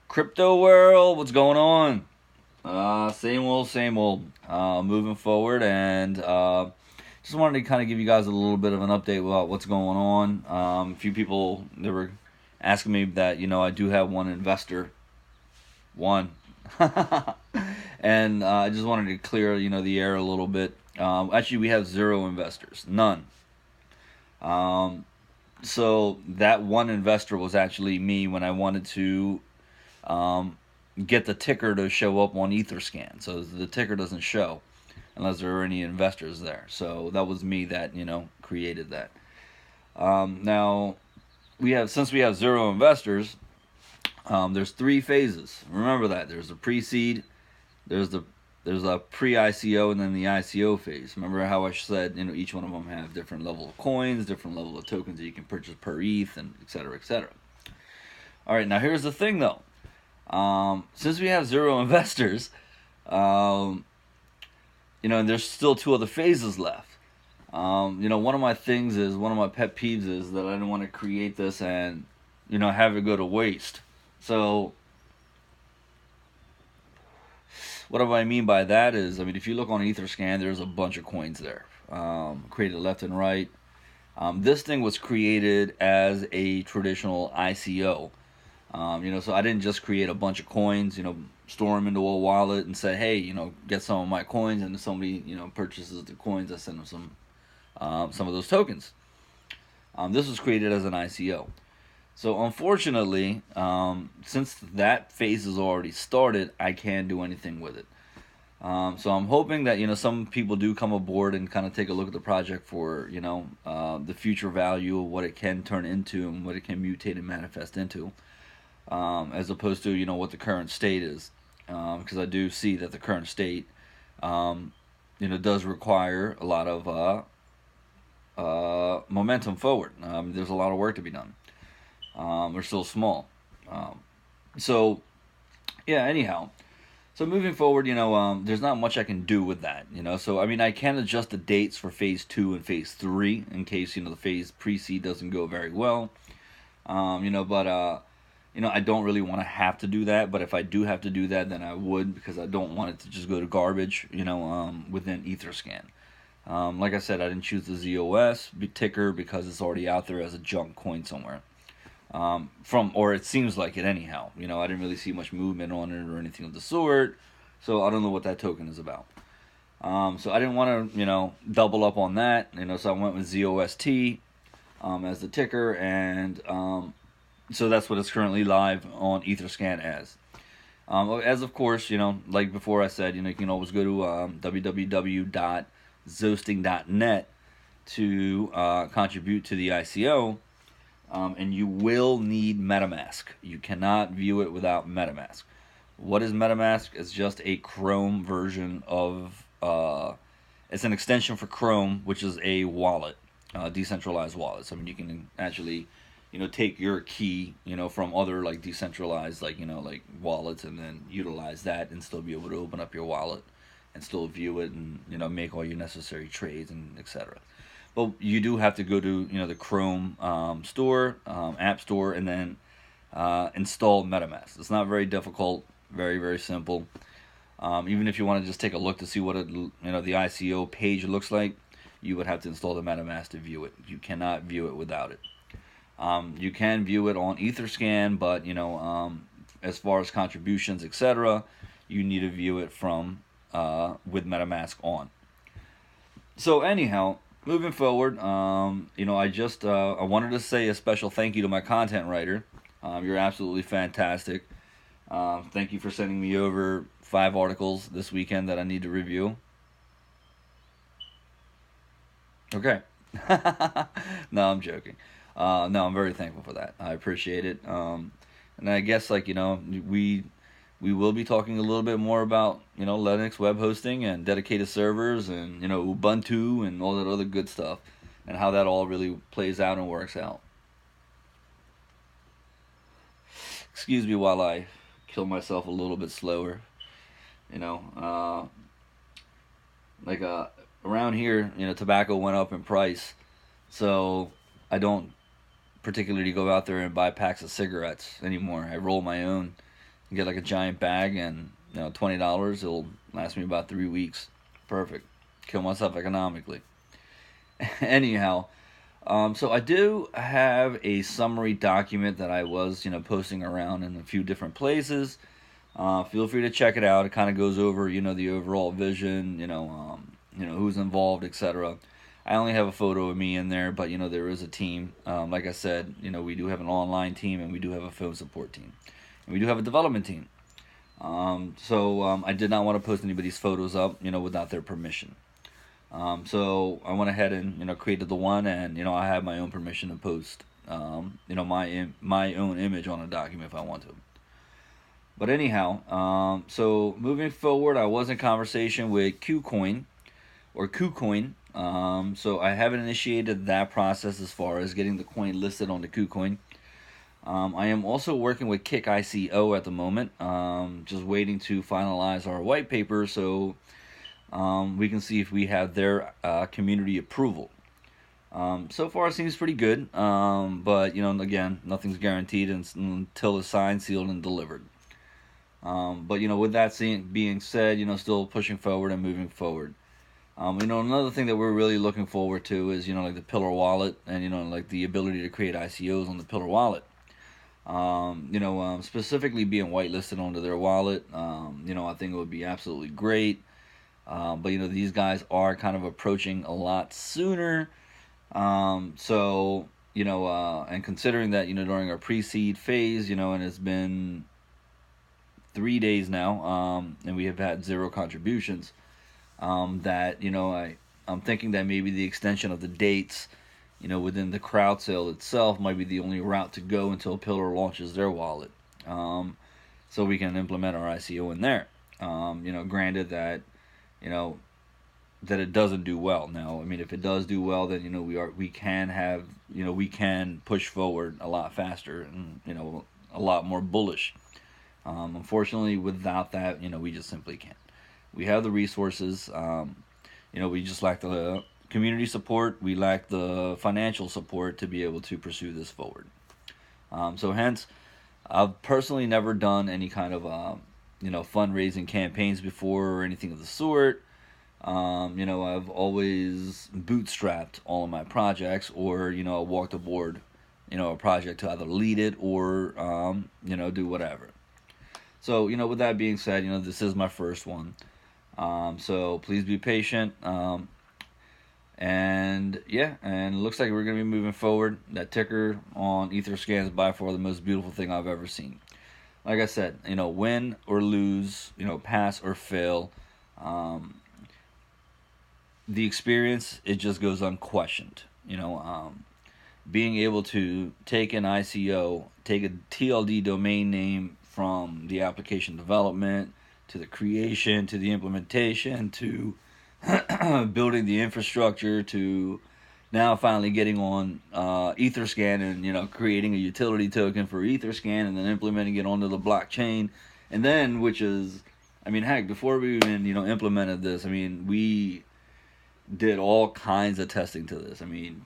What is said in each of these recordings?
Crypto world, what's going on? Same old, same old. Moving forward, and just wanted to kind of give you guys a little bit of an update about what's going on. A few people they were asking me that I do have one investor, one, and I just wanted to clear the air a little bit. Actually, we have zero investors, none. Um, so that one investor was actually me when I wanted to um, get the ticker to show up on Etherscan. So the ticker doesn't show unless there are any investors there. So that was me that created that. Now since we have zero investors, there's three phases. Remember that there's a pre-seed, there's the there's a pre-ICO, and then the ICO phase. Remember how I said each one of them have different level of coins, different level of tokens that you can purchase per ETH, and et cetera, et cetera. All right, now here's the thing though. Since we have zero investors, and there's still two other phases left. One of my things is one of my pet peeves is that I didn't want to create this and have it go to waste. So what do I mean by that is, if you look on Etherscan, there's a bunch of coins there, created left and right. This thing was created as a traditional ICO. So I didn't just create a bunch of coins, store them into a wallet and say, hey, get some of my coins, and if somebody, purchases the coins, I send them some of those tokens. This was created as an ICO. So unfortunately, since that phase has already started, I can't do anything with it. So I'm hoping that some people do come aboard and kind of take a look at the project for the future value of what it can turn into and what it can mutate and manifest into, as opposed to what the current state is, because I do see that the current state does require a lot of momentum forward. There's a lot of work to be done. We're still small. So, yeah, anyhow. So moving forward, there's not much I can do with that, So, I can adjust the dates for phase 2 and phase 3 in case, the phase pre-seed doesn't go very well. But, I don't really want to have to do that. But if I do have to do that, then I would, because I don't want it to just go to garbage, within Etherscan. Like I said, I didn't choose the ZOS ticker because it's already out there as a junk coin somewhere. Or it seems like it anyhow. I didn't really see much movement on it or anything of the sort, so I don't know what that token is about. So I didn't want to, double up on that, so I went with ZOST as the ticker, and so that's what it's currently live on Etherscan as. As of course, like before I said, you can always go to www.Zosting.net to contribute to the ICO. And you will need MetaMask. You cannot view it without MetaMask. What is MetaMask? It's just a Chrome version of, it's an extension for Chrome, which is a wallet, decentralized wallet. So you can actually, take your key, from other like decentralized, like wallets, and then utilize that and still be able to open up your wallet and still view it and make all your necessary trades and etc. But you do have to go to the Chrome store, app store, and then install MetaMask. It's not very difficult, very very simple. Even if you want to just take a look to see what the ICO page looks like, you would have to install the MetaMask to view it. You cannot view it without it. You can view it on Etherscan, but as far as contributions, etc., you need to view it from with MetaMask on. So anyhow, moving forward, I just I wanted to say a special thank you to my content writer. You're absolutely fantastic. Thank you for sending me over 5 articles this weekend that I need to review. Okay. No, I'm joking. No, I'm very thankful for that. I appreciate it. And I guess we will be talking a little bit more about Linux web hosting and dedicated servers and Ubuntu and all that other good stuff, and how that all really plays out and works out. Excuse me while I kill myself a little bit slower. Like around here, tobacco went up in price, so I don't particularly go out there and buy packs of cigarettes anymore. I roll my own get like a giant bag, and $20. It'll last me about 3 weeks. Perfect. Kill myself economically. Anyhow, so I do have a summary document that I was posting around in a few different places. Feel free to check it out. It kind of goes over the overall vision, who's involved, etc. I only have a photo of me in there, but there is a team. Like I said, we do have an online team, and we do have a phone support team, and we do have a development team. So I did not want to post anybody's photos up, without their permission. So I went ahead and created the one, and I have my own permission to post my own image on a document if I want to. But anyhow, so moving forward, I was in conversation with Kucoin. So I haven't initiated that process as far as getting the coin listed on the Kucoin. I am also working with Kick ICO at the moment, just waiting to finalize our white paper so we can see if we have their community approval. So far it seems pretty good, but again, nothing's guaranteed until it's signed, sealed, and delivered. But with that being said, still pushing forward and moving forward. Another thing that we're really looking forward to is like the Pillar wallet, and like the ability to create ICOs on the Pillar wallet. Specifically being whitelisted onto their wallet. I think it would be absolutely great. But these guys are kind of approaching a lot sooner. And considering that during our pre-seed phase, and it's been 3 days now, and we have had 0 contributions. I'm thinking that maybe the extension of the dates, within the crowd sale itself might be the only route to go until Pillar launches their wallet. So we can implement our ICO in there. Granted that, that it doesn't do well. Now, if it does do well, then, we can push forward a lot faster and, a lot more bullish. Unfortunately, without that, we just simply can't. We have the resources. We just lack the community support. We lack the financial support to be able to pursue this forward. So hence, I've personally never done any kind of fundraising campaigns before or anything of the sort. I've always bootstrapped all of my projects, or walked aboard a project to either lead it or do whatever. So with that being said, this is my first one. So please be patient. And it looks like we're going to be moving forward. That ticker on Etherscan is by far the most beautiful thing I've ever seen. Like I said, win or lose, pass or fail, the experience, it just goes unquestioned. Being able to take an ICO, take a TLD domain name from the application development to the creation, to the implementation, to building the infrastructure, to now finally getting on Etherscan and creating a utility token for Etherscan, and then implementing it onto the blockchain, and then heck, before we even implemented this, we did all kinds of testing to this.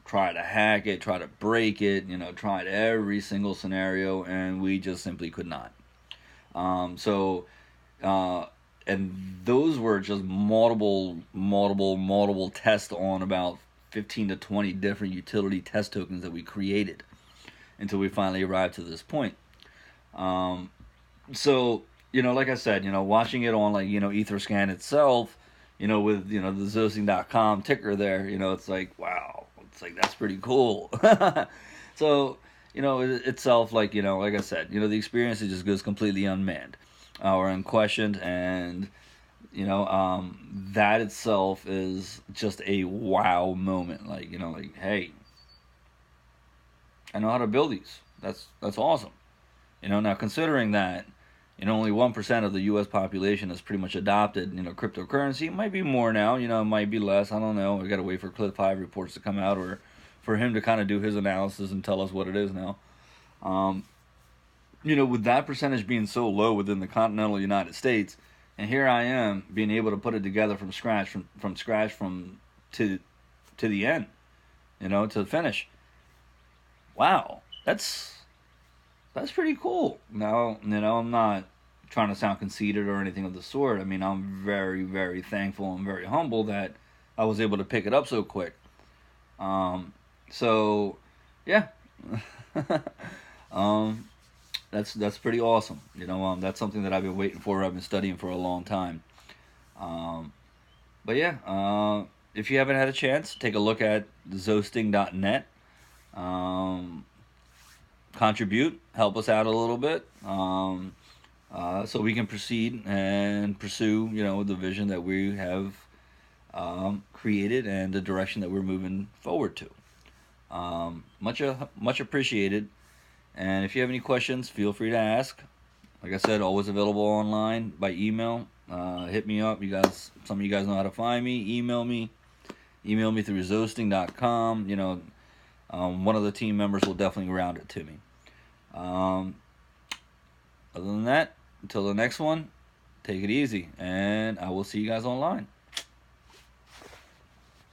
Try to hack it, try to break it, tried every single scenario, and we just simply could not. And those were just multiple tests on about 15 to 20 different utility test tokens that we created until we finally arrived to this point. Like I said, watching it on Etherscan itself, with the Zosting.com ticker there, it's like, wow, it's like, that's pretty cool. So, itself, like I said, the experience, it just goes completely unmanned or unquestioned, and that itself is just a wow moment. Like, hey, I know how to build these. That's awesome. Now considering that, only 1% of the U.S. population has pretty much adopted, cryptocurrency. It might be more now, it might be less. I don't know. We got to wait for Cliff Hive reports to come out, or for him to kind of do his analysis and tell us what it is now. With that percentage being so low within the continental United States, and here I am being able to put it together from scratch, to the end, to the finish. Wow, that's pretty cool. Now, I'm not trying to sound conceited or anything of the sort. I mean, I'm very, very thankful and very humble that I was able to pick it up so quick. So, yeah. That's pretty awesome. That's something that I've been waiting for. I've been studying for a long time. But yeah, if you haven't had a chance, take a look at Zosting.net. Contribute, help us out a little bit, so we can proceed and pursue, the vision that we have created and the direction that we're moving forward to. Much appreciated. And if you have any questions, feel free to ask. Like I said, always available online by email. Hit me up. Some of you guys know how to find me. Email me through Zosting.com. One of the team members will definitely round it to me. Other than that, until the next one, take it easy, and I will see you guys online.